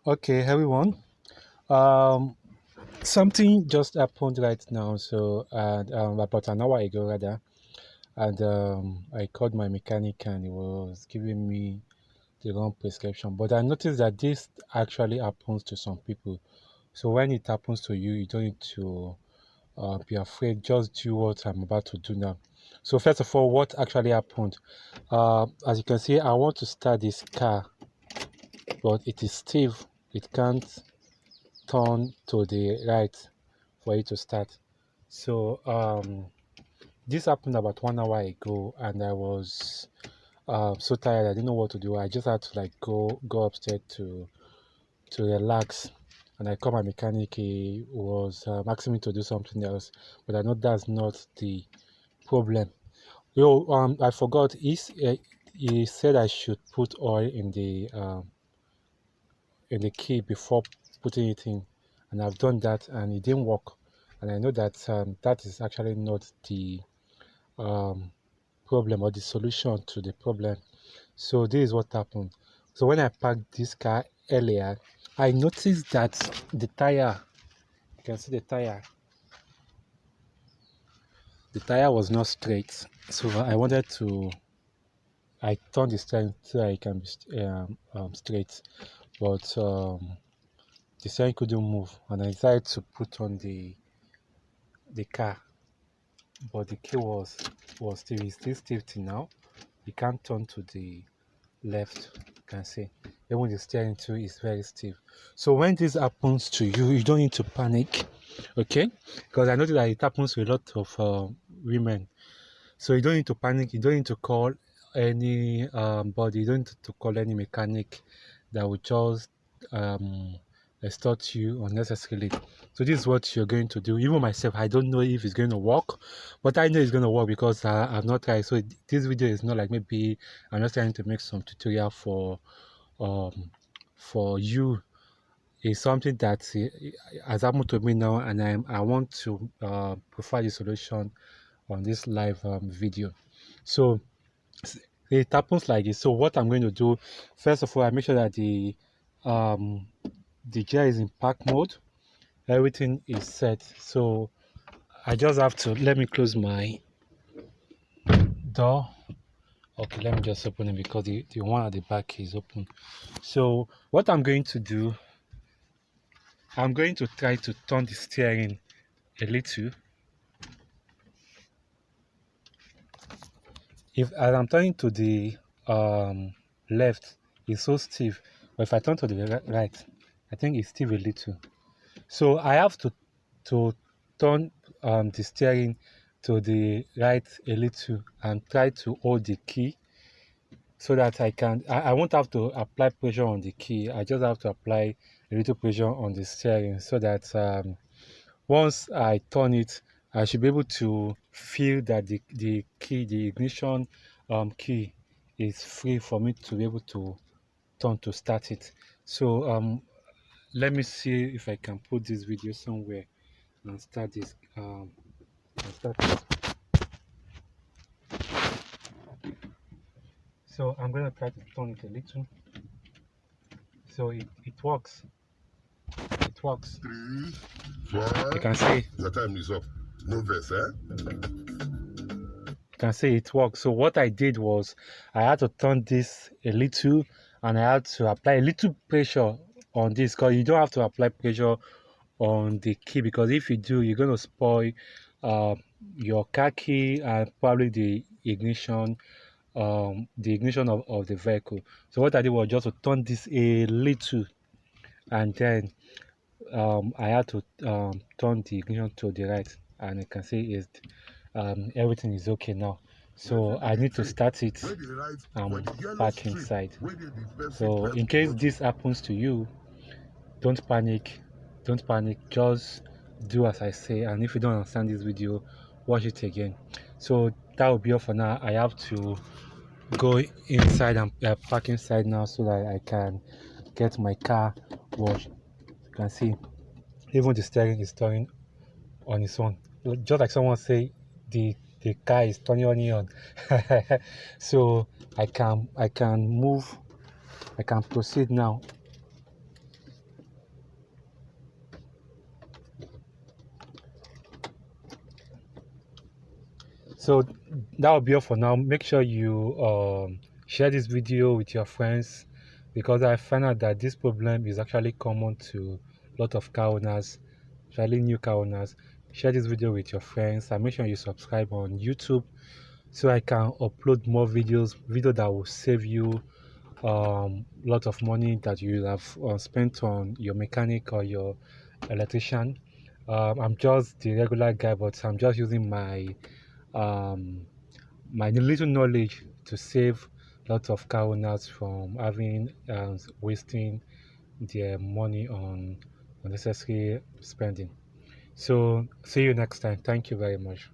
Okay, everyone. Um, Something just happened right now. About an hour ago, rather, and I called my mechanic, and he was giving me the wrong prescription. But I noticed that this actually happens to some people. So when it happens to you, you don't need to be afraid. Just do what I'm about to do now. So first of all, what actually happened? As you can see, I want to start this car, but it is stiff. It can't turn to the right for it to start. So this happened about 1 hour ago, and I was so tired. I didn't know what to do. I just had to like go upstairs to relax. And I called my mechanic. He was asking me to do something else, but I know that's not the problem. I forgot. He said I should put oil in the key before putting it in, and I've done that, and it didn't work. And I know that that is actually not the um, problem or the solution to the problem. So this is what happened. So when I parked this car earlier, I noticed that the tire, you can see the tire was not straight. So I turned the steering so I can be straight, but the steering couldn't move, and I decided to put on the car, but the key was still stiff till now. You can't turn to the left. You can see even the steering too is very stiff. So when this happens to you, you don't need to panic, okay? Because I know that it happens to a lot of women. So you don't need to panic. You don't need to call any body. You don't need to call any mechanic that will just um, extort you unnecessarily. So this is what you're going to do. Even myself, I don't know if it's going to work, but I know it's going to work because I've not tried. So this video is not like maybe I'm just trying to make some tutorial um, for you. It's something that has happened to me now, and I want to provide a solution on this live video. So it happens like this. So what I'm going to do, first of all, I make sure that um, the gear is in park mode. Everything is set. So I just have to let me close my door. Okay, let me just open it because the one at the back is open. So what I'm going to do, I'm going to try to turn the steering a little. If as I'm turning to the left, it's so stiff. But if I turn to the right, I think it's still a little. So I have to turn the steering to the right a little and try to hold the key so that I won't have to apply pressure on the key. I just have to apply a little pressure on the steering so that once I turn it, I should be able to feel that the ignition key is free for me to be able to turn to start it. So let me see if I can put this video somewhere and start this and start it. So I'm gonna try to turn it a little. So it works. It works. 3, You 4. can see Your time is up. No verse, eh? you can see it works. So what I did was I had to turn this a little, and I had to apply a little pressure on this because you don't have to apply pressure on the key, because if you do, you're going to spoil uh, your car key and probably the ignition of the vehicle. So what I did was just to turn this a little, and then I had to turn the ignition to the right, and you can see is everything is okay now. So I need to start it back inside. So in case this happens to you, don't panic. Don't panic. Just do as I say, and if you don't understand this video, watch it again. So that will be all for now. I have to go inside and park inside now so that I can get my car washed. You can see even the steering is turning on its own, just like someone say the car is turning on its own. So I can move, I can proceed now. So that will be all for now. Make sure you share this video with your friends, because I find out that this problem is actually common to a lot of car owners, especially new car owners. Share this video with your friends and make sure you subscribe on YouTube so I can upload more video that will save you lot of money that you have spent on your mechanic or your electrician. I'm just the regular guy, but I'm just using um, my little knowledge to save lots of car owners from having wasting their money on unnecessary spending. So see you next time. Thank you very much.